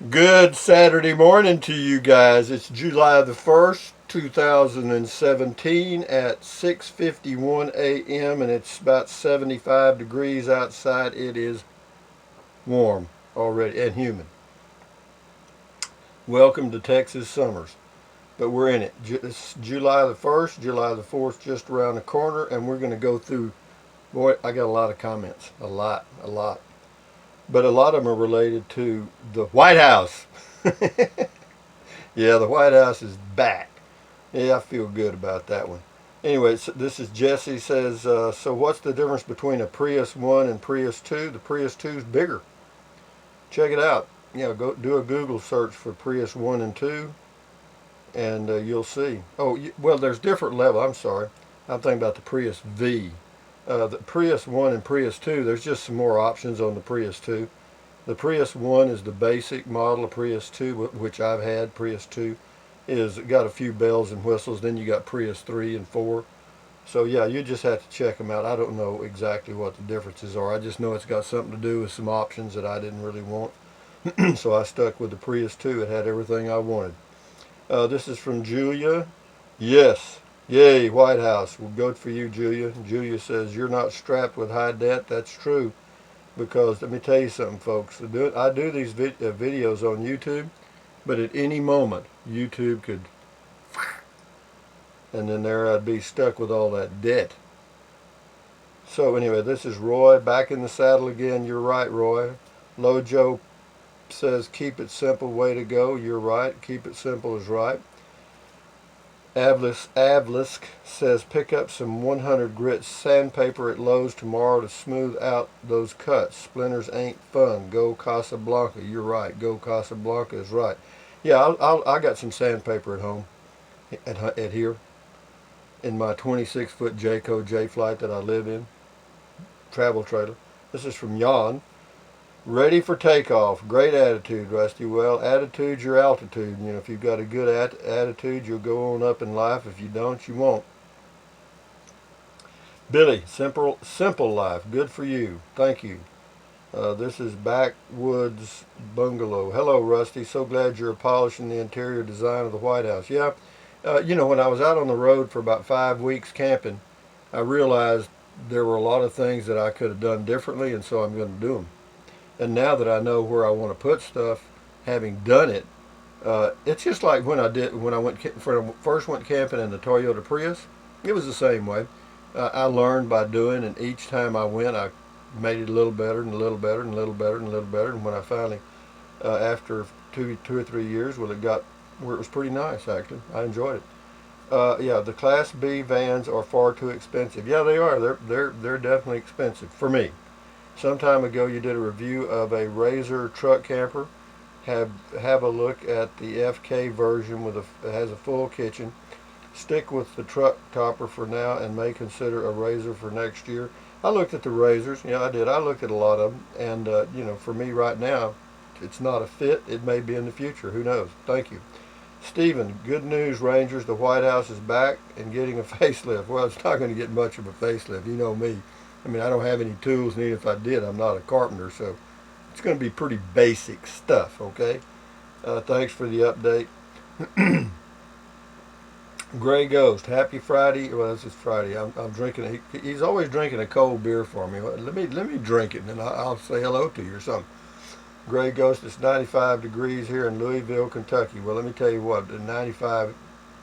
Good Saturday morning to you guys. It's July the 1st, 2017 at 6:51 a.m. and it's about 75 degrees outside. It is warm already and humid. Welcome to Texas summers. But we're in it. It's July the 1st, July the 4th just around the corner, and we're going to go through. Boy, I got a lot of comments. A lot. But a lot of them are related to the White House. Yeah, the White House is back. Yeah, I feel good about that one. Anyway, so this is Jesse says, so what's the difference between a Prius 1 and Prius 2? The Prius 2 is bigger. Check it out. Go do a Google search for Prius 1 and 2, and you'll see. Oh, well, there's different level. I'm sorry. I'm thinking about the Prius V. The Prius 1 and Prius 2, there's just some more options on the Prius 2. The Prius 1 is the basic model of Prius 2, which I've had. Prius 2 is got a few bells and whistles. Then you got Prius 3 and 4. So yeah, you just have to check them out. I don't know exactly what the differences are. I just know it's got something to do with some options that I didn't really want. So I stuck with the Prius 2. It had everything I wanted. This is from Julia. Yes. Yay, White House. Well, good for you, Julia. Julia says, you're not strapped with high debt. That's true. Because let me tell you something, folks. I do these videos on YouTube, but at any moment, YouTube could, and then there I'd be stuck with all that debt. So anyway, this is Roy back in the saddle again. You're right, Roy. Lojo says, keep it simple, way to go. You're right. Keep it simple is right. Avlisk says, pick up some 100 grit sandpaper at Lowe's tomorrow to smooth out those cuts. Splinters ain't fun. Go Casablanca. You're right. Go Casablanca is right. Yeah, I got some sandpaper at home, at here, in my 26-foot Jayco J-Flight that I live in, travel trailer. This is from Jan. Ready for takeoff. Great attitude, Rusty. Well, attitude's your altitude. If you've got a good attitude, you'll go on up in life. If you don't, you won't. Billy, simple life. Good for you. Thank you. This is Backwoods Bungalow. Hello, Rusty. So glad you're polishing the interior design of the White House. Yeah. When I was out on the road for about 5 weeks camping, I realized there were a lot of things that I could have done differently, and so I'm going to do them. And now that I know where I want to put stuff, having done it, it's just like when I first went camping in the Toyota Prius. It was the same way. I learned by doing, and each time I went, I made it a little better and a little better and a little better and a little better. And when I finally, after two or 3 years, well, it got where it was pretty nice. Actually, I enjoyed it. Yeah, the Class B vans are far too expensive. Yeah, they are. They're definitely expensive for me. Some time ago, you did a review of a Razor truck camper. Have a look at the FK version with has a full kitchen. Stick with the truck topper for now, and may consider a Razor for next year. I looked at the Razors. Yeah, I did. I looked at a lot of them, and for me right now, it's not a fit. It may be in the future. Who knows? Thank you. Stephen, good news, Rangers. The White House is back and getting a facelift. Well, it's not going to get much of a facelift. You know me. I mean, I don't have any tools, and even if I did, I'm not a carpenter, so it's going to be pretty basic stuff, okay? Thanks for the update. Gray Ghost, happy Friday. Well, this is Friday. I'm drinking. He's always drinking a cold beer for me. Let me drink it, and then I'll say hello to you or something. Gray Ghost, it's 95 degrees here in Louisville, Kentucky. Well, let me tell you what, 95,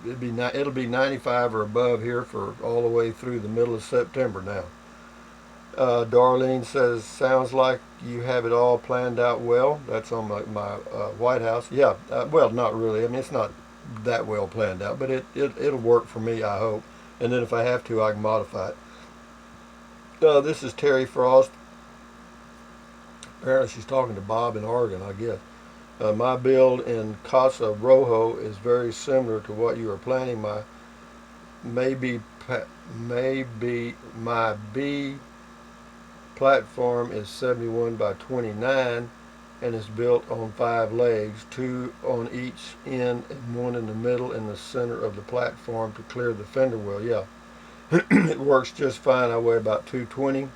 it'll be 95 or above here for all the way through the middle of September now. Darlene says, sounds like you have it all planned out well. That's on my White House. Yeah, well, not really. I mean, it's not that well planned out, but it'll work for me, I hope. And then if I have to, I can modify it. This is Terry Frost. Apparently she's talking to Bob in Oregon, I guess. My build in Casa Rojo is very similar to what you are planning. Maybe my B platform is 71 by 29 and is built on 5 legs, 2 on each end and 1 in the middle in the center of the platform to clear the fender well. Yeah, it works just fine. I weigh about 220.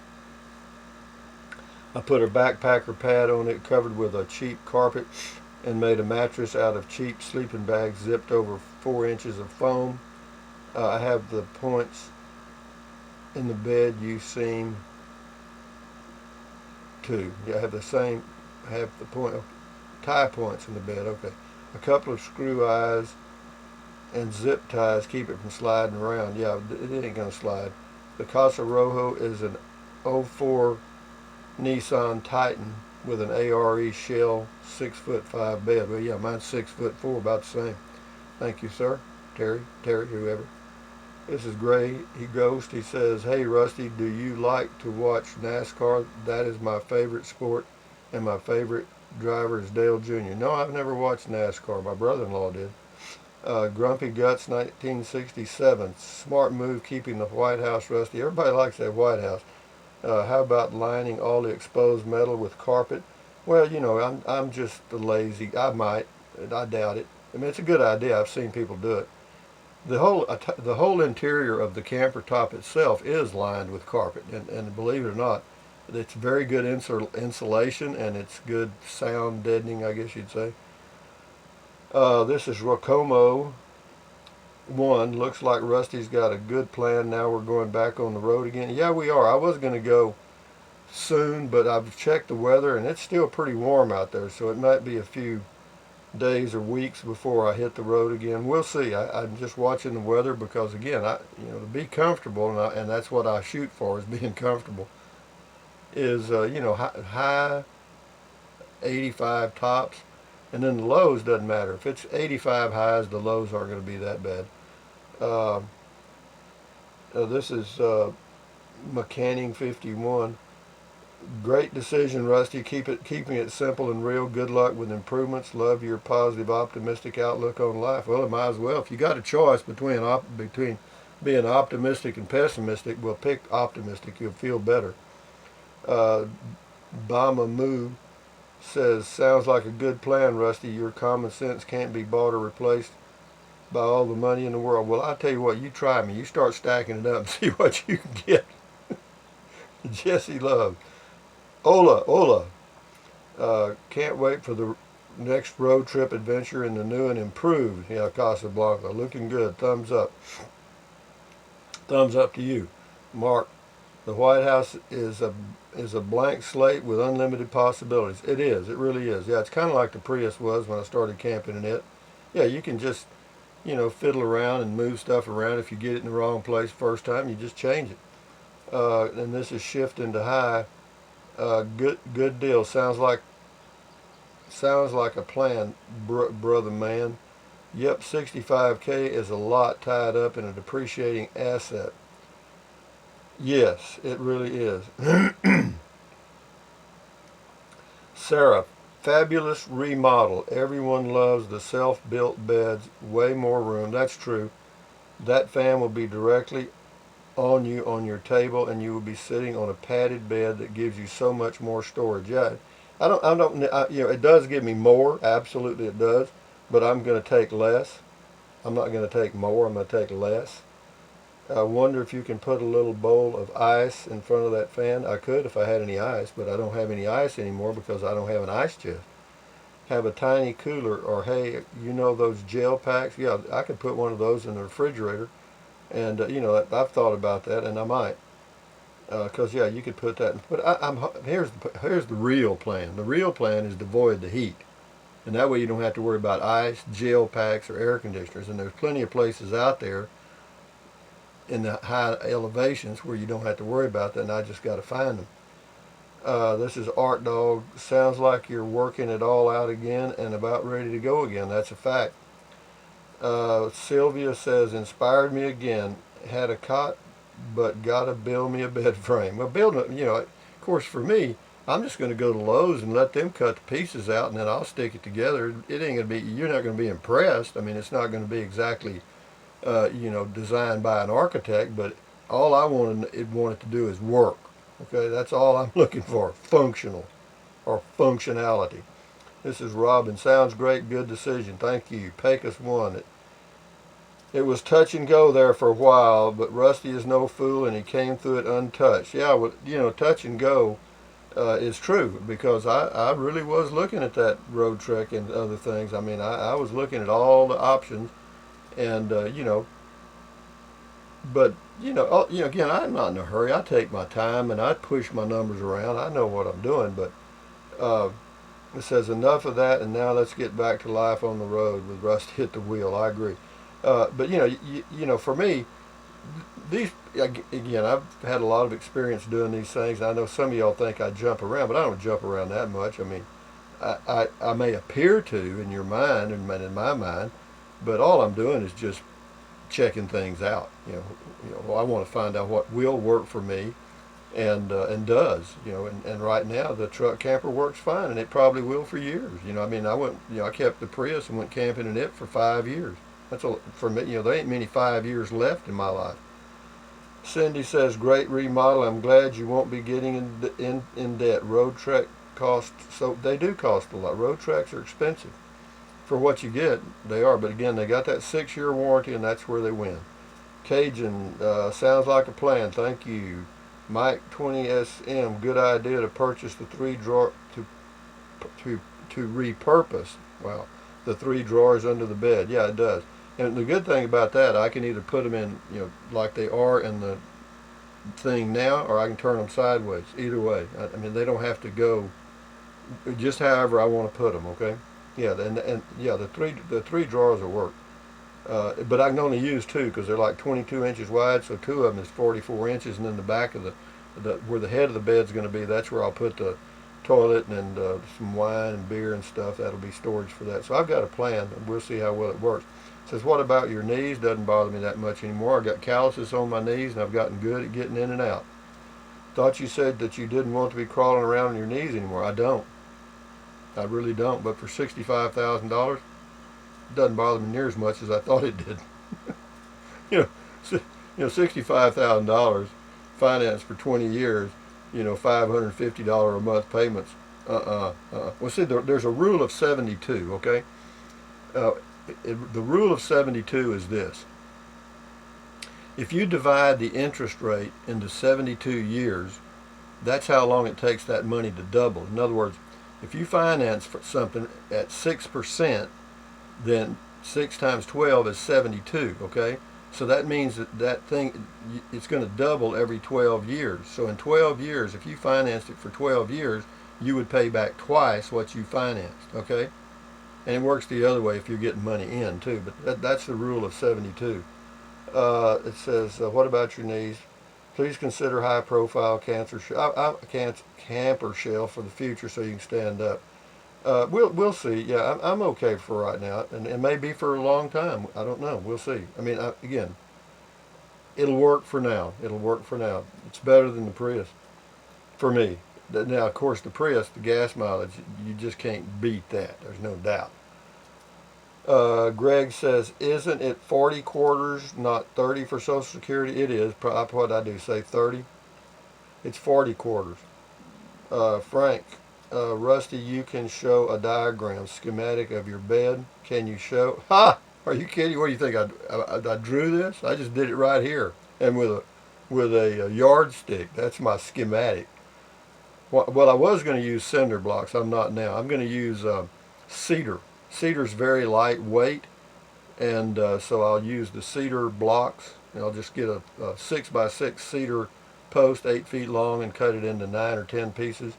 I put a backpacker pad on it covered with a cheap carpet and made a mattress out of cheap sleeping bags zipped over 4 inches of foam. I have the points in the bed you seem to. Yeah, I have the same. I have the tie points in the bed. Okay. A couple of screw eyes and zip ties keep it from sliding around. Yeah, it ain't gonna slide. The Casa Rojo is an '04 Nissan Titan with an ARE shell, 6'5" bed. Well, yeah, mine's 6'4", about the same. Thank you, sir. Terry, whoever. This is Gray. He says, "Hey, Rusty, do you like to watch NASCAR? That is my favorite sport, and my favorite driver is Dale Jr." No, I've never watched NASCAR. My brother-in-law did. Grumpy Guts, 1967. Smart move keeping the White House rusty. Everybody likes that White House. How about lining all the exposed metal with carpet? Well, I'm just lazy. I might. I doubt it. I mean, it's a good idea. I've seen people do it. The whole interior of the camper top itself is lined with carpet, and believe it or not, it's very good insulation, and it's good sound deadening, I guess you'd say. This is Rocomo 1. Looks like Rusty's got a good plan. Now we're going back on the road again. Yeah, we are. I was going to go soon, but I've checked the weather, and it's still pretty warm out there, so it might be a few days or weeks before I hit the road again. We'll see. I'm just watching the weather because, again, to be comfortable, and that's what I shoot for, is being comfortable, is high 85 tops, and then the lows doesn't matter. If it's 85 highs, the lows aren't going to be that bad. This is McCanning 51. Great decision, Rusty. Keeping it simple and real. Good luck with improvements. Love your positive, optimistic outlook on life. Well, it might as well. If you got a choice between being optimistic and pessimistic, well, pick optimistic. You'll feel better. Bama Moo says, "Sounds like a good plan, Rusty. Your common sense can't be bought or replaced by all the money in the world." Well, I'll tell you what. You try me. You start stacking it up and see what you can get. Jesse Love. Ola. Can't wait for the next road trip adventure in the new and improved Casablanca. Looking good. Thumbs up. Thumbs up to you. Mark, the White House is a blank slate with unlimited possibilities. It is. It really is. Yeah, it's kind of like the Prius was when I started camping in it. Yeah, you can just, fiddle around and move stuff around. If you get it in the wrong place first time, you just change it. And this is shifting to high. Good deal. Sounds like a plan, brother man. Yep, 65K is a lot tied up in a depreciating asset. Yes, it really is. Sarah, fabulous remodel. Everyone loves the self-built beds. Way more room. That's true. That fan will be directly on you on your table, and you will be sitting on a padded bed that gives you so much more storage. Yeah, it does give me more. Absolutely, it does. But I'm going to take less. I'm not going to take more. I'm going to take less. I wonder if you can put a little bowl of ice in front of that fan. I could if I had any ice, but I don't have any ice anymore because I don't have an ice chest. Have a tiny cooler, or hey, those gel packs? Yeah, I could put one of those in the refrigerator. And, I've thought about that, and I might. Because, you could put that. But here's the real plan. The real plan is to avoid the heat. And that way you don't have to worry about ice, gel packs, or air conditioners. And there's plenty of places out there in the high elevations where you don't have to worry about that, and I just got to find them. This is Art Dog. Sounds like you're working it all out again and about ready to go again. That's a fact. Sylvia says, inspired me again. Had a cot, but gotta build me a bed frame. Well, of course for me, I'm just going to go to Lowe's and let them cut the pieces out, and then I'll stick it together. It ain't going to be, you're not going to be impressed. I mean, it's not going to be exactly, designed by an architect, but all I want it to do is work. Okay, that's all I'm looking for. Functional or functionality. This is Robin. Sounds great. Good decision. Thank you. Pecos 1. It was touch and go there for a while, but Rusty is no fool, and he came through it untouched. Yeah, well, touch and go. is true, because I really was looking at that Road Trek and other things. I mean, I was looking at all the options, and but again, I'm not in a hurry. I take my time and I push my numbers around. I know what I'm doing, but uh, it says enough of that, and now let's get back to life on the road with Rusty hit the wheel. I agree, but for me, these again, I've had a lot of experience doing these things. I know some of y'all think I jump around, but I don't jump around that much. I mean, I may appear to in your mind and in my mind, but all I'm doing is just checking things out. I want to find out what will work for me and does. And right now the truck camper works fine, and it probably will for years. I mean, I kept the Prius and went camping in it for 5 years. For me. There ain't many 5 years left in my life. Cindy says, great remodel. I'm glad you won't be getting in debt. Road Trek costs, so they do cost a lot. Road Treks are expensive. For what you get, they are. But again, they got that 6-year warranty, and that's where they win. Cajun, sounds like a plan. Thank you. Mike 20SM, good idea to purchase the 3 drawer to repurpose. Wow, the 3 drawers under the bed. Yeah, it does. And the good thing about that, I can either put them in, like they are in the thing now, or I can turn them sideways. Either way, I mean, they don't have to go just however I want to put them. Okay. Yeah, and yeah, the three drawers will work. But I can only use 2 because they're like 22 inches wide, so 2 of them is 44 inches, and then the back of where the head of the bed's going to be, that's where I'll put the toilet and some wine and beer and stuff. That'll be storage for that. So I've got a plan, and we'll see how well it works. It says, what about your knees? Doesn't bother me that much anymore. I got calluses on my knees, and I've gotten good at getting in and out. Thought you said that you didn't want to be crawling around on your knees anymore. I don't. I really don't. But for $65,000, it doesn't bother me near as much as I thought it did. $65,000 financed for 20 years. $550 a month payments. Well, see, there's a rule of 72. Okay. The rule of 72 is this. If you divide the interest rate into 72 years, that's how long it takes that money to double. In other words, if you finance for something at 6%, then 6 times 12 is 72, okay? So that means that thing, it's going to double every 12 years. So in 12 years, if you financed it for 12 years, you would pay back twice what you financed, okay? And it works the other way if you're getting money in too, but that's the rule of 72. It says, what about your knees? Please consider high-profile camper shell for the future so you can stand up. We'll see. Yeah, I'm okay for right now, and it may be for a long time. I don't know. We'll see. I mean, again, it'll work for now. It'll work for now. It's better than the Prius for me. Now, of course, the Prius, the gas mileage, you just can't beat that. There's no doubt. Greg says, isn't it 40 quarters, not 30 for Social Security? It is. What I do, say 30? It's 40 quarters. Frank, Rusty, you can show a diagram, schematic of your bed. Can you show? Ha! Are you kidding? What do you think? I drew this? I just did it right here. And with a yardstick. That's my schematic. Well, I was going to use cinder blocks. I'm not now. I'm going to use cedar. Cedar's very lightweight, and so I'll use the cedar blocks. I'll just get a 6x6 cedar post, 8 feet long, and cut it into 9 or 10 pieces.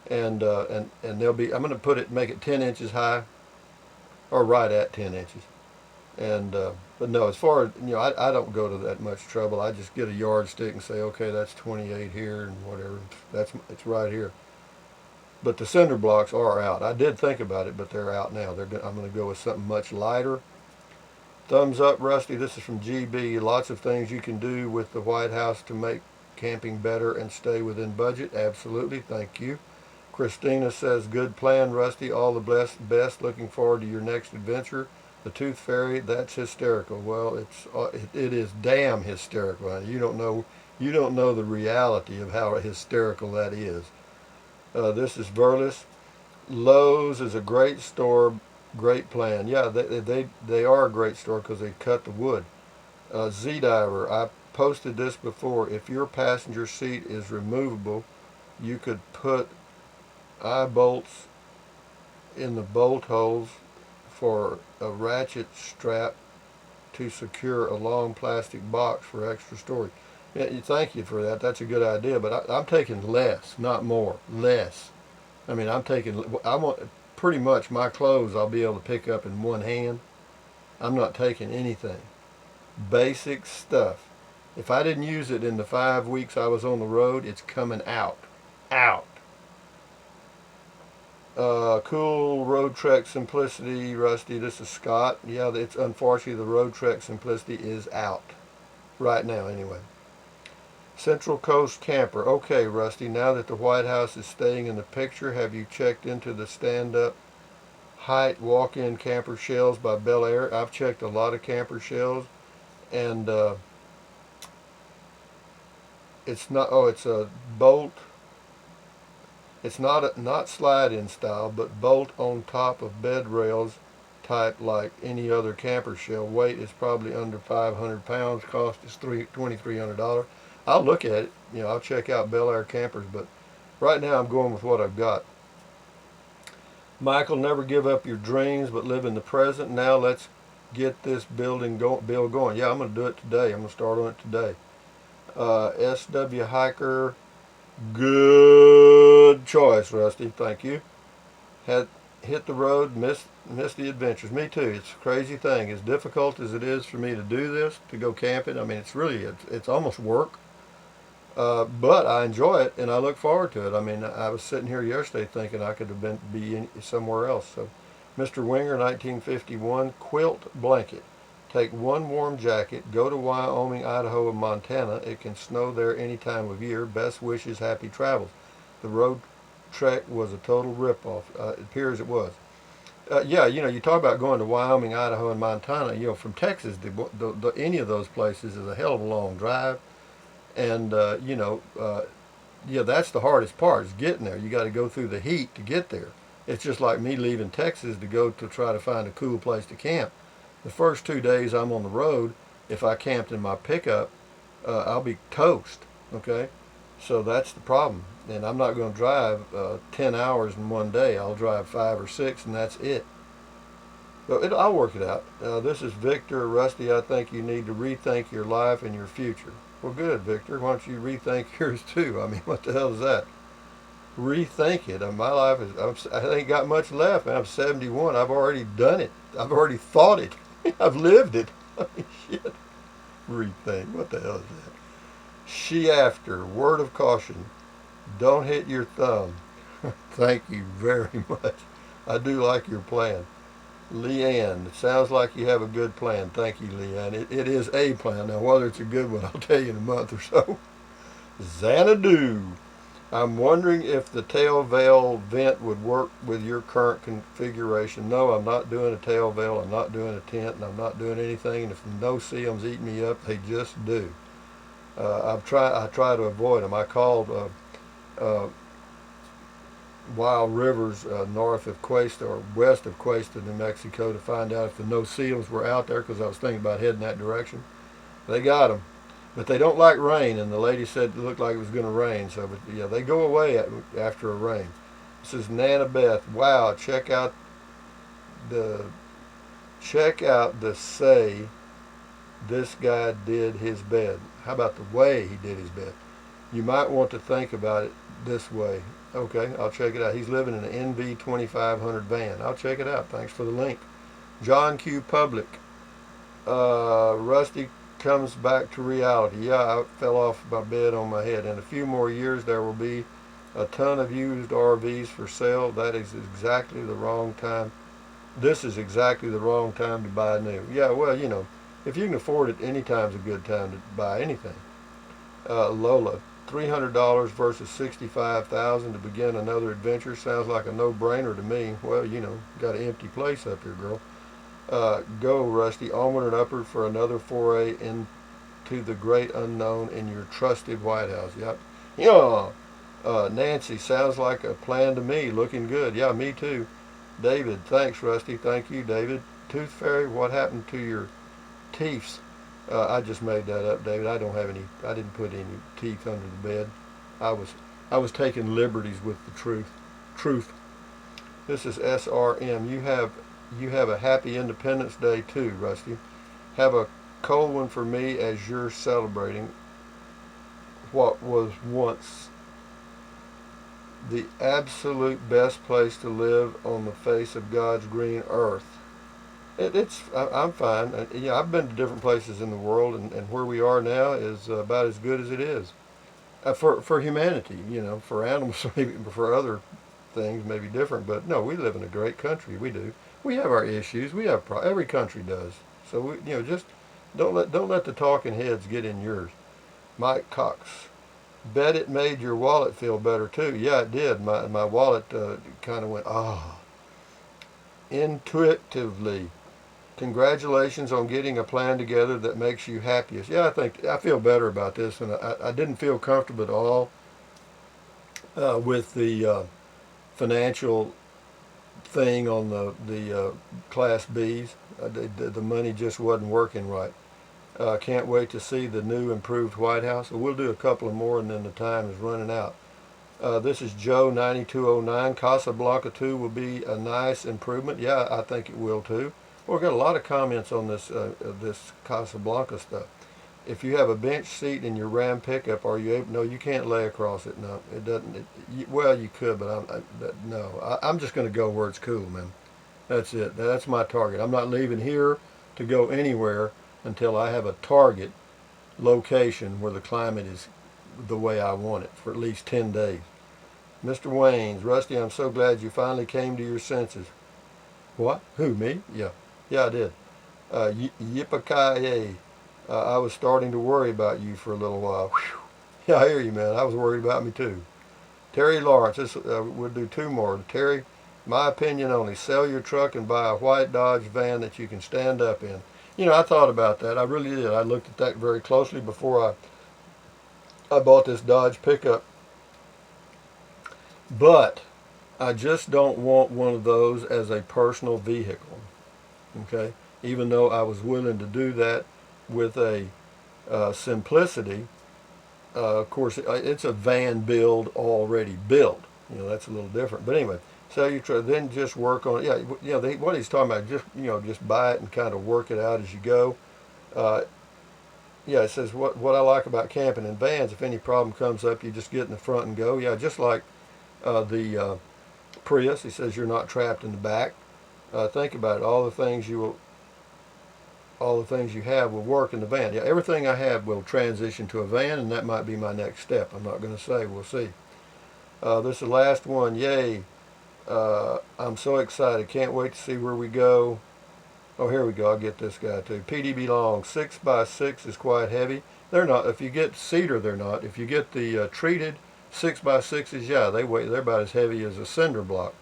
And they'll be. I'm going to make it 10 inches high, or right at 10 inches. And but no, as far as I don't go to that much trouble. I just get a yardstick and say, okay, that's 28 here and whatever. It's right here. But the cinder blocks are out. I did think about it, but they're out now. I'm going to go with something much lighter. Thumbs up, Rusty. This is from GB. Lots of things you can do with the White House to make camping better and stay within budget. Absolutely. Thank you. Christina says, good plan, Rusty. All the best. Looking forward to your next adventure. The Tooth Fairy, that's hysterical. Well, it is damn hysterical. You don't know the reality of how hysterical that is. This is Verlis. Lowe's is a great store, great plan. Yeah, they are a great store because they cut the wood. Z-Diver, I posted this before. If your passenger seat is removable, you could put eye bolts in the bolt holes for a ratchet strap to secure a long plastic box for extra storage. Yeah, thank you for that. That's a good idea, but I'm taking less, not more. Less. I mean, I want pretty much my clothes I'll be able to pick up in one hand. I'm not taking anything. Basic stuff. If I didn't use it in the 5 weeks I was on the road, it's coming out. Out. Cool Road Trek Simplicity, Rusty. This is Scott. Yeah, it's unfortunately the Road Trek Simplicity is out right now. Anyway, Central Coast Camper. Okay, Rusty. Now that the White House is staying in the picture, have you checked into the stand-up height walk-in camper shells by Bel Air? I've checked a lot of camper shells, and it's not. Oh, it's a bolt. It's not slide-in style, but bolt on top of bed rails type like any other camper shell. Weight is probably under 500 pounds. Cost is $2,300. I'll look at it. I'll check out Bel Air campers, but right now I'm going with what I've got. Michael, never give up your dreams, but live in the present. Now let's get this bill going. Yeah, I'm going to do it today. I'm going to start on it today. SW Hiker. Good choice, Rusty. Thank you. Had hit the road, missed the adventures. Me too. It's a crazy thing. As difficult as it is for me to do this, to go camping, I mean, it's almost work. But I enjoy it and I look forward to it. I mean, I was sitting here yesterday thinking I could have be somewhere else. So, Mr. Winger, 1951, quilt blanket. Take one warm jacket, go to Wyoming, Idaho, and Montana. It can snow there any time of year. Best wishes, happy travels. The road trek was a total ripoff. It appears it was. Yeah, you talk about going to Wyoming, Idaho, and Montana. From Texas, any of those places is a hell of a long drive. And, yeah, that's the hardest part is getting there. You got to go through the heat to get there. It's just like me leaving Texas to go to try to find a cool place to camp. The first 2 days I'm on the road, if I camped in my pickup, I'll be toast, okay? So that's the problem. And I'm not going to drive 10 hours in one day. I'll drive 5 or 6, and that's it. So I'll work it out. This is Victor. Rusty, I think you need to rethink your life and your future. Well, good, Victor. Why don't you rethink yours, too? I mean, what the hell is that? Rethink it. My life I ain't got much left. I'm 71. I've already done it. I've already thought it. I've lived it. I mean, shit. Rethink. What the hell is that? She after. Word of caution. Don't hit your thumb. Thank you very much. I do like your plan. Leanne, it sounds like you have a good plan. Thank you, Leanne. It is a plan. Now, whether it's a good one, I'll tell you in a month or so. Xanadu. I'm wondering if the tail veil vent would work with your current configuration. No, I'm not doing a tail veil. I'm not doing a tent, and I'm not doing anything. And if the no-see-ums eat me up, they just do. I try to avoid them. I called Wild Rivers north of Cuesta or west of Cuesta, New Mexico, to find out if the no-see-ums were out there because I was thinking about heading that direction. They got them. But they don't like rain, and the lady said it looked like it was going to rain. So, but yeah, they go away after a rain. This is Nana Beth. Wow, check out the say this guy did his bed. How about the way he did his bed? You might want to think about it this way. Okay, I'll check it out. He's living in an NV 2500 van. I'll check it out. Thanks for the link. John Q. Public. Rusty comes back to reality. Yeah, I fell off my bed on my head. In a few more years, there will be a ton of used RVs for sale. That is exactly the wrong time. This is exactly the wrong time to buy new. Yeah, well, if you can afford it, any time's a good time to buy anything. Lola, $300 versus $65,000 to begin another adventure sounds like a no-brainer to me. Well, got an empty place up here, girl. Go, Rusty, onward and upward for another foray into the great unknown in your trusted White House. Yep. Nancy, sounds like a plan to me. Looking good. Yeah, me too. David, thanks, Rusty. Thank you, David. Tooth Fairy, what happened to your teeth? I just made that up, David. I didn't put any teeth under the bed. I was taking liberties with the truth. truth. This is SRM. You have a happy Independence Day too, Rusty. Have a cold one for me as you're celebrating what was once the absolute best place to live on the face of God's green earth. I'm fine. I've been to different places in the world, and where we are now is about as good as it is for humanity. For animals, maybe for other things, maybe different. But no, we live in a great country. We do. We have our issues. We have every country does. So just don't let the talking heads get in yours. Mike Cox. Bet it made your wallet feel better too. Yeah, it did. My wallet kind of went, intuitively. Congratulations on getting a plan together that makes you happiest. Yeah, I feel better about this, and I didn't feel comfortable at all with the financial thing on the Class Bs. The money just wasn't working right. Can't wait to see the new improved White House. We'll do a couple of more, and then the time is running out. This is Joe 9209. Casablanca 2 will be a nice improvement. Yeah, I think it will too. Well, we've got a lot of comments on this this Casablanca stuff. If you have a bench seat in your Ram pickup, are you able? No, you can't lay across it. No, it doesn't. Well, you could, but I'm just going to go where it's cool, man. That's it. That's my target. I'm not leaving here to go anywhere until I have a target location where the climate is the way I want it for at least 10 days. Mr. Waynes, Rusty, I'm so glad you finally came to your senses. What? Who, me? Yeah. Yeah, I did. Yippee-ki-yay. I was starting to worry about you for a little while. Whew. Yeah, I hear you, man. I was worried about me too. Terry Lawrence, we'll do 2 more. Terry, my opinion only, sell your truck and buy a white Dodge van that you can stand up in. I thought about that. I really did. I looked at that very closely before I bought this Dodge pickup. But I just don't want one of those as a personal vehicle. Okay? Even though I was willing to do that with a Simplicity. Of course, it's a van build already built. That's a little different. But anyway, sell your truck, then just work on it. What he's talking about, just buy it and kind of work it out as you go. It says what I like about camping in vans, if any problem comes up, you just get in the front and go. Yeah, just like the Prius. He says you're not trapped in the back. Think about it. All the things you have will work in the van. Yeah, everything I have will transition to a van, and that might be my next step. I'm not going to say. We'll see. This is the last one. Yay. I'm so excited. Can't wait to see where we go. Oh, here we go. I'll get this guy too. PDB Long. 6x6 is quite heavy. They're not. If you get cedar, they're not. If you get the treated 6x6s, yeah, they're about as heavy as a cinder block.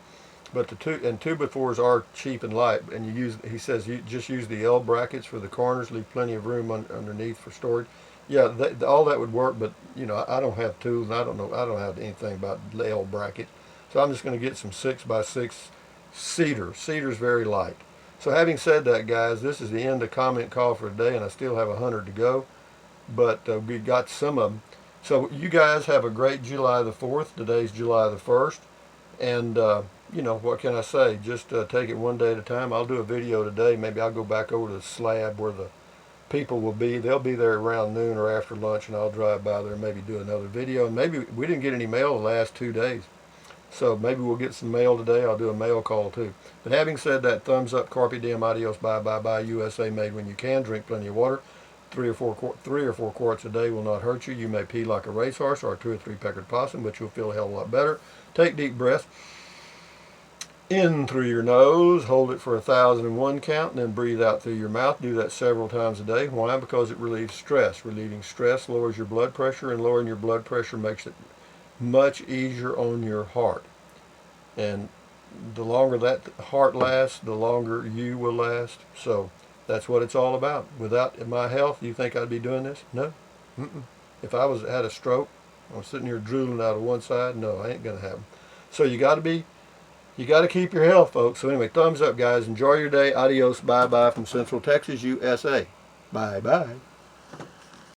But the 2x4s are cheap and light. And he says you just use the L brackets for the corners. Leave plenty of room underneath for storage. Yeah, all that would work. But I don't have tools. And I don't have anything about the L bracket. So I'm just going to get some 6x6 cedar. Cedar's very light. So having said that, guys, this is the end of comment call for today, and I still have 100 to go. But we got some of them. So you guys have a great July the 4th. Today's July the 1st. And, what can I say? Just take it one day at a time. I'll do a video today. Maybe I'll go back over to the slab where the people will be. They'll be there around noon or after lunch, and I'll drive by there and maybe do another video. And maybe we didn't get any mail the last 2 days. So maybe we'll get some mail today. I'll do a mail call too. But having said that, thumbs up, carpe diem, adios, bye, bye, bye. USA made when you can. Drink plenty of water. 3 or 4 quarts a day will not hurt you. You may pee like a racehorse or a 2 or 3 peckered possum, but you'll feel a hell of a lot better. Take deep breaths in through your nose. Hold it for 1,001 count, and then breathe out through your mouth. Do that several times a day. Why? Because it relieves stress. Relieving stress lowers your blood pressure, and lowering your blood pressure makes it much easier on your heart. And the longer that heart lasts, the longer you will last. So that's what it's all about. Without my health, you think I'd be doing this? No. If I had a stroke, I'm sitting here drooling out of one side. No, I ain't gonna happen. So you got to keep your health, folks. So anyway, thumbs up, guys. Enjoy your day. Adios. Bye bye from Central Texas, USA. Bye bye.